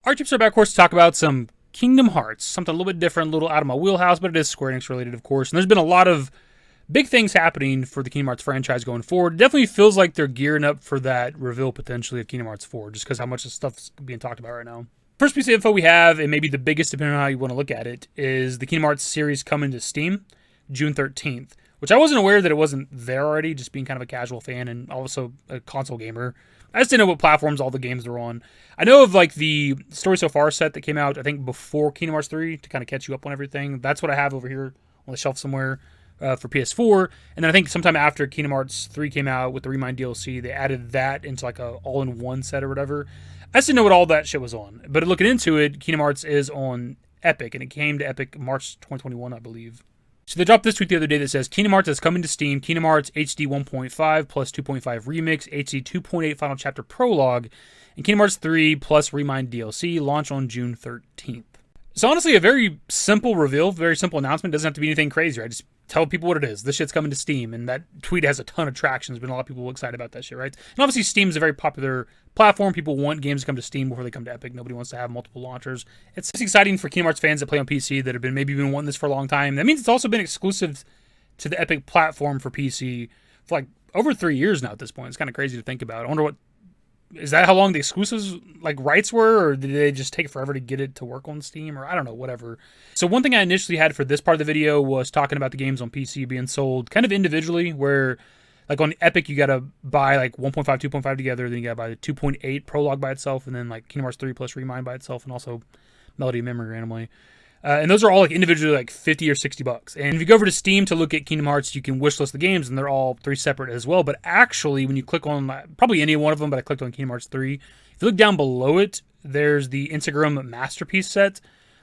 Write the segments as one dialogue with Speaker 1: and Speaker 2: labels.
Speaker 1: Our tips are back, of course, to talk about some Kingdom Hearts. Something a little bit different, a little out of my wheelhouse, but it is Square Enix related, of course. And there's been a lot of big things happening for the Kingdom Hearts franchise going forward. It definitely feels like they're gearing up for that reveal, potentially, of Kingdom Hearts 4, just because how much of stuff's being talked about right now. First piece of info we have, and maybe the biggest, depending on how you want to look at it, is the Kingdom Hearts series coming to Steam June 13th, which I wasn't aware that it wasn't there already, just being kind of a casual fan and also a console gamer. I just didn't know what platforms all the games were on. I know of like the Story So Far set that came out, I think, before Kingdom Hearts 3 to kind of catch you up on everything. That's what I have over here on the shelf somewhere for PS4. And then I think sometime after Kingdom Hearts 3 came out with the Remind DLC, they added that into like a all-in-one set or whatever. I just didn't know what all that shit was on. But looking into it, Kingdom Hearts is on Epic, and it came to Epic March 2021, I believe. So they dropped this tweet the other day that says, Kingdom Hearts is coming to Steam, Kingdom Hearts HD 1.5 plus 2.5 Remix, HD 2.8 Final Chapter Prologue, and Kingdom Hearts 3 plus Remind DLC, launch on June 13th. So honestly, a very simple reveal, very simple announcement. Doesn't have to be anything crazy, right? Just tell people what it is. This shit's coming to Steam, and that tweet has a ton of traction. There's been a lot of people excited about that shit, right? And obviously Steam is a very popular platform. People want games to come to Steam before they come to Epic. Nobody wants to have multiple launchers. It's exciting for Kingdom Hearts fans that play on PC that have been wanting this for a long time. That means it's also been exclusive to the Epic platform for PC for like over 3 years now at this point. It's kind of crazy to think about. I wonder is that how long the exclusives like rights were, or did they just take forever to get it to work on Steam, or I don't know, whatever. So one thing I initially had for this part of the video was talking about the games on PC being sold kind of individually, where like on Epic you gotta buy like 1.5, 2.5 together, then you gotta buy the 2.8 Prologue by itself, and then like Kingdom Hearts 3 plus Remind by itself, and also Melody of Memory randomly. And those are all like individually like $50 or $60. And if you go over to Steam to look at Kingdom Hearts, you can wishlist the games, and they're all 3 separate as well. But actually, when you click on probably any one of them, but I clicked on Kingdom Hearts 3, if you look down below it, there's the Instagram Masterpiece set,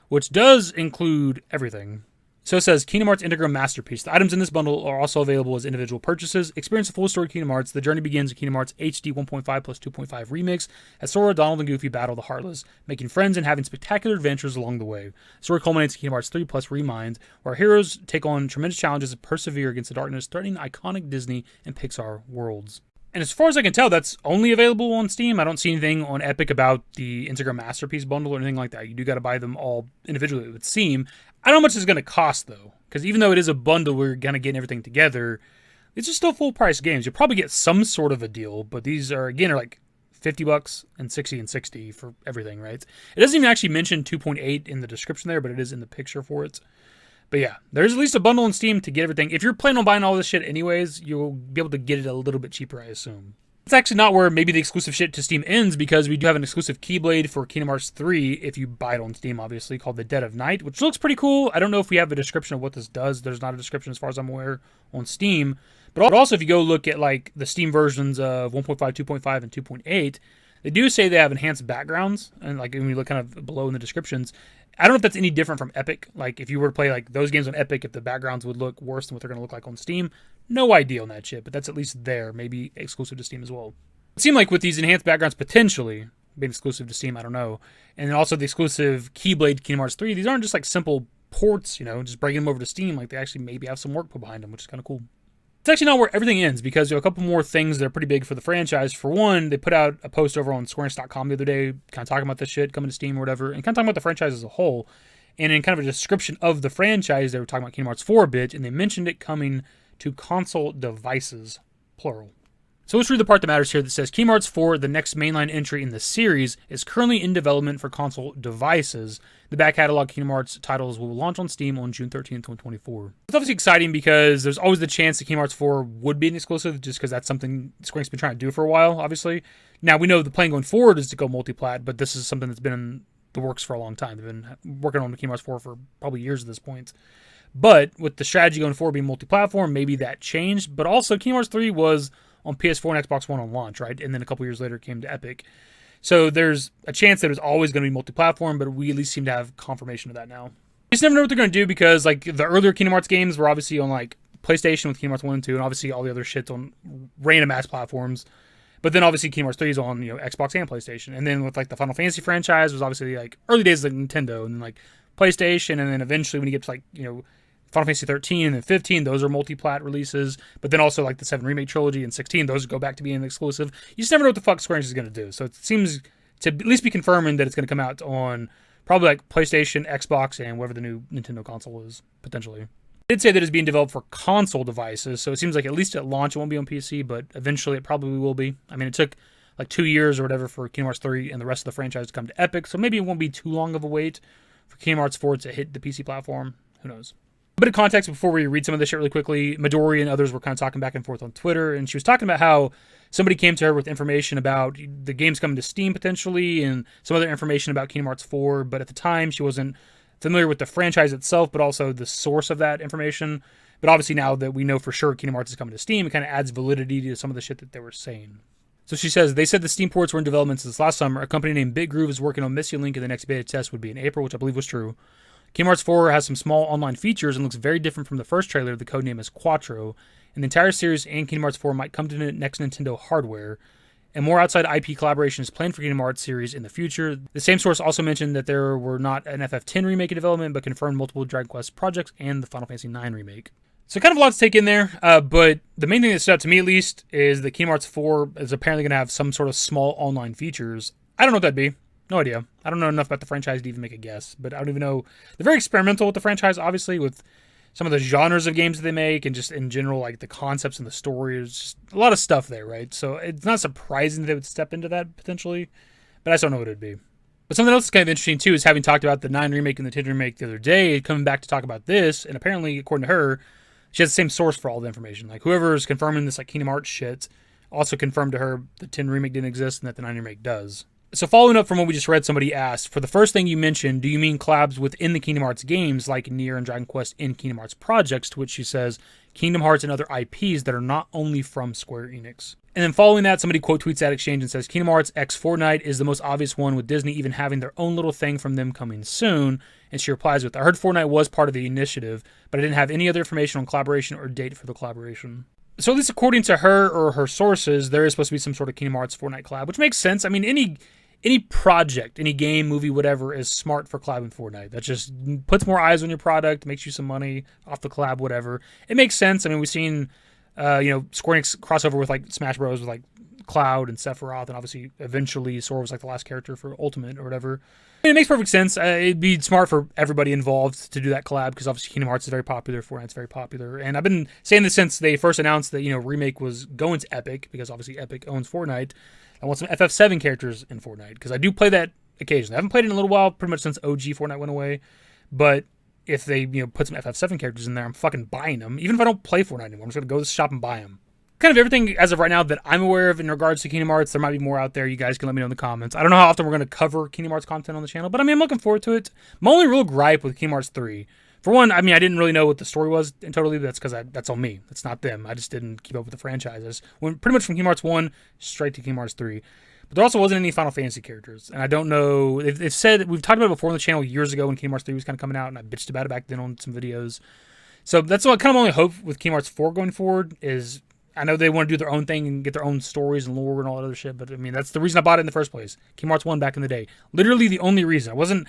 Speaker 1: which does include everything. So it says, Kingdom Hearts Integral Masterpiece. The items in this bundle are also available as individual purchases. Experience the full story of Kingdom Hearts. The journey begins in Kingdom Hearts HD 1.5 plus 2.5 Remix as Sora, Donald, and Goofy battle the Heartless, making friends and having spectacular adventures along the way. The story culminates in Kingdom Hearts 3 plus Remind, where our heroes take on tremendous challenges and persevere against the darkness, threatening iconic Disney and Pixar worlds. And as far as I can tell, that's only available on Steam. I don't see anything on Epic about the Instagram Masterpiece bundle or anything like that. You do got to buy them all individually, it would seem. I don't know how much it's going to cost, though, because even though it is a bundle, we're going to get everything together. These are still full-price games. You'll probably get some sort of a deal, but these are like $50 and $60 and $60 for everything, right? It doesn't even actually mention 2.8 in the description there, but it is in the picture for it. But yeah, there's at least a bundle on Steam to get everything. If you're planning on buying all this shit anyways, you'll be able to get it a little bit cheaper, I assume. It's actually not where maybe the exclusive shit to Steam ends, because we do have an exclusive Keyblade for Kingdom Hearts 3, if you buy it on Steam, obviously, called the Dead of Night, which looks pretty cool. I don't know if we have a description of what this does. There's not a description as far as I'm aware on Steam. But also, if you go look at like the Steam versions of 1.5, 2.5, and 2.8, they do say they have enhanced backgrounds, and like when you look kind of below in the descriptions, I don't know if that's any different from Epic. Like if you were to play like those games on Epic, if the backgrounds would look worse than what they're going to look like on Steam, no idea on that shit, but that's at least there, maybe exclusive to Steam as well. It seemed like with these enhanced backgrounds potentially being exclusive to Steam, I don't know, and then also the exclusive Keyblade Kingdom Hearts 3, these aren't just like simple ports, just bringing them over to Steam. Like they actually maybe have some work put behind them, which is kind of cool. It's actually not where everything ends, because there are a couple more things that are pretty big for the franchise. For one, they put out a post over on SquareEnix.com the other day, kind of talking about this shit coming to Steam or whatever, and kind of talking about the franchise as a whole. And in kind of a description of the franchise, they were talking about Kingdom Hearts 4 a bit, and they mentioned it coming to console devices, plural. So let's read the part that matters here that says, Kingdom Hearts 4, the next mainline entry in the series, is currently in development for console devices. The back catalog Kingdom Hearts titles will launch on Steam on June 13th, 2024. It's obviously exciting because there's always the chance that Kingdom Hearts 4 would be an exclusive, just because that's something Square Enix's been trying to do for a while, obviously. Now, we know the plan going forward is to go multi-plat, but this is something that's been in the works for a long time. They've been working on Kingdom Hearts 4 for probably years at this point. But with the strategy going forward being multi-platform, maybe that changed. But also, Kingdom Hearts 3 was on PS4 and Xbox One on launch, right? And then a couple years later it came to Epic. So there's a chance that it was always going to be multi-platform, but we at least seem to have confirmation of that now. You just never know what they're going to do, because like the earlier Kingdom Hearts games were obviously on like PlayStation with Kingdom Hearts 1 and 2, and obviously all the other shit's on random ass platforms. But then obviously Kingdom Hearts 3 is on Xbox and PlayStation. And then with like the Final Fantasy franchise was obviously like early days like Nintendo, and then like PlayStation, and then eventually when you get to like Final Fantasy 13 and then 15, those are multi-plat releases. But then also like the 7 Remake Trilogy and 16, those go back to being exclusive. You just never know what the fuck Square Enix is going to do. So it seems to at least be confirming that it's going to come out on probably like PlayStation, Xbox, and whatever the new Nintendo console is, potentially. It did say that it's being developed for console devices, so it seems like at least at launch it won't be on PC, but eventually it probably will be. I mean, it took like 2 years or whatever for Kingdom Hearts 3 and the rest of the franchise to come to Epic, so maybe it won't be too long of a wait for Kingdom Hearts 4 to hit the PC platform. Who knows? A bit of context before we read some of this shit really quickly. Midori and others were kind of talking back and forth on Twitter, and she was talking about how somebody came to her with information about the game's coming to Steam potentially, and some other information about Kingdom Hearts 4, but at the time she wasn't familiar with the franchise itself, but also the source of that information. But obviously now that we know for sure Kingdom Hearts is coming to Steam, it kind of adds validity to some of the shit that they were saying. So she says, they said the Steam ports were in development since last summer. A company named Big Groove is working on Missing Link, and the next beta test would be in April, which I believe was true. Kingdom Hearts 4 has some small online features and looks very different from the first trailer. The codename is Quattro, and the entire series and Kingdom Hearts 4 might come to the next Nintendo hardware. And more outside IP collaboration is planned for Kingdom Hearts series in the future. The same source also mentioned that there were not an FF10 remake in development, but confirmed multiple Dragon Quest projects and the Final Fantasy IX remake. So kind of a lot to take in there, but the main thing that stood out to me at least is that Kingdom Hearts 4 is apparently going to have some sort of small online features. I don't know what that'd be. No idea. I don't know enough about the franchise to even make a guess, but I don't even know. They're very experimental with the franchise, obviously, with some of the genres of games that they make and just in general, like the concepts and the story. There's just a lot of stuff there, right? So it's not surprising that they would step into that potentially, but I just don't know what it'd be. But something else that's kind of interesting too is having talked about the 9 remake and the 10 remake the other day, coming back to talk about this, and apparently, according to her, she has the same source for all the information. Like whoever is confirming this like Kingdom Hearts shit also confirmed to her the 10 remake didn't exist and that the 9 remake does. So following up from what we just read, somebody asked, for the first thing you mentioned, do you mean collabs within the Kingdom Hearts games like Nier and Dragon Quest in Kingdom Hearts projects? To which she says, Kingdom Hearts and other IPs that are not only from Square Enix. And then following that, somebody quote tweets that exchange and says, Kingdom Hearts x Fortnite is the most obvious one, with Disney even having their own little thing from them coming soon. And she replies with, I heard Fortnite was part of the initiative, but I didn't have any other information on collaboration or date for the collaboration. So at least according to her or her sources, there is supposed to be some sort of Kingdom Hearts Fortnite collab, which makes sense. I mean, any project, any game, movie, whatever, is smart for collabing Fortnite. That just puts more eyes on your product, makes you some money off the collab, whatever. It makes sense. I mean, we've seen, Square Enix crossover with like Smash Bros. With like Cloud and Sephiroth, and obviously eventually Sora was like the last character for Ultimate or whatever. I mean, it makes perfect sense. It'd be smart for everybody involved to do that collab because obviously Kingdom Hearts is very popular, Fortnite's very popular, and I've been saying this since they first announced that remake was going to Epic because obviously Epic owns Fortnite. I want some FF7 characters in Fortnite because I do play that occasionally. I haven't played it in a little while, pretty much since OG Fortnite went away, but if they put some FF7 characters in there, I'm fucking buying them. Even if I don't play Fortnite anymore, I'm just going to go to the shop and buy them. Kind of everything as of right now that I'm aware of in regards to Kingdom Hearts. There might be more out there. You guys can let me know in the comments. I don't know how often we're going to cover Kingdom Hearts content on the channel, but I mean, I'm looking forward to it. My only real gripe with Kingdom Hearts 3, for one, I mean, I didn't really know what the story was totally. That's because that's on me. That's not them. I just didn't keep up with the franchise. I just went pretty much from Kingdom Hearts 1 straight to Kingdom Hearts 3. But there also wasn't any Final Fantasy characters. And I don't know. They've said, we've talked about it before on the channel years ago when Kingdom Hearts 3 was kind of coming out, and I bitched about it back then on some videos. So that's what kind of only hope with Kingdom Hearts 4 going forward is, I know they want to do their own thing and get their own stories and lore and all that other shit, but I mean, that's the reason I bought it in the first place. Kingdom Hearts 1 back in the day. Literally the only reason. I wasn't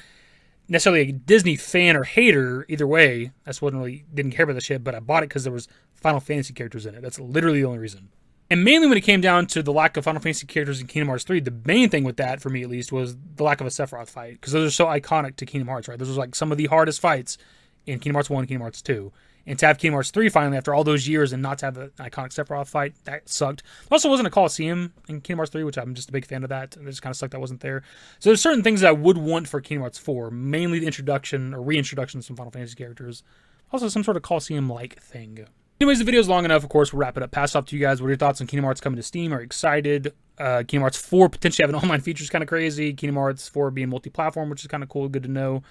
Speaker 1: necessarily a Disney fan or hater either way. Didn't care about the shit, but I bought it because there was Final Fantasy characters in it. That's literally the only reason. And mainly when it came down to the lack of Final Fantasy characters in Kingdom Hearts 3, the main thing with that, for me at least, was the lack of a Sephiroth fight. Because those are so iconic to Kingdom Hearts, right? Those are like some of the hardest fights in Kingdom Hearts 1 and Kingdom Hearts 2. And to have Kingdom Hearts 3 finally, after all those years, and not to have an iconic Sephiroth fight, that sucked. There also wasn't a Coliseum in Kingdom Hearts 3, which I'm just a big fan of that. It just kind of sucked that wasn't there. So there's certain things that I would want for Kingdom Hearts 4, mainly the introduction or reintroduction of some Final Fantasy characters. Also some sort of Coliseum-like thing. Anyways, the video's long enough. Of course, we'll wrap it up. Pass it off to you guys. What are your thoughts on Kingdom Hearts coming to Steam? Are you excited? Kingdom Hearts 4 potentially having online features kind of crazy. Kingdom Hearts 4 being multi-platform, which is kind of cool. Good to know.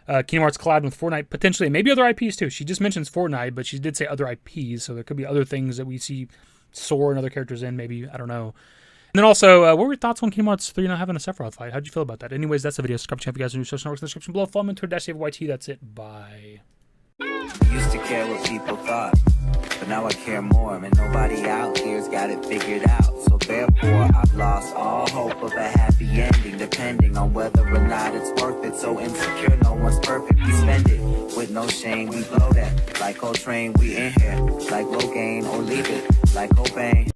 Speaker 1: Kingdom Hearts collab with Fortnite, potentially, and maybe other IPs too. She just mentions Fortnite, but she did say other IPs, so there could be other things that we see Sora and other characters in, maybe. I don't know. And then also, what were your thoughts on Kingdom Hearts 3 not having a Sephiroth fight? How'd you feel about that? Anyways, that's the video. Subscribe to if you guys are new. Social networks in the description below. Follow me on Twitter, @davidYT. That's it. Bye.
Speaker 2: Used to care what people thought, but now I care more, and nobody out here's got it figured out. So therefore, I've lost all hope of a happy ending, depending on whether or not it's worth it. So insecure, no one's perfect. We spend it with no shame. We blow that like Coltrane. We in here like Logain, or leave it like Cobain.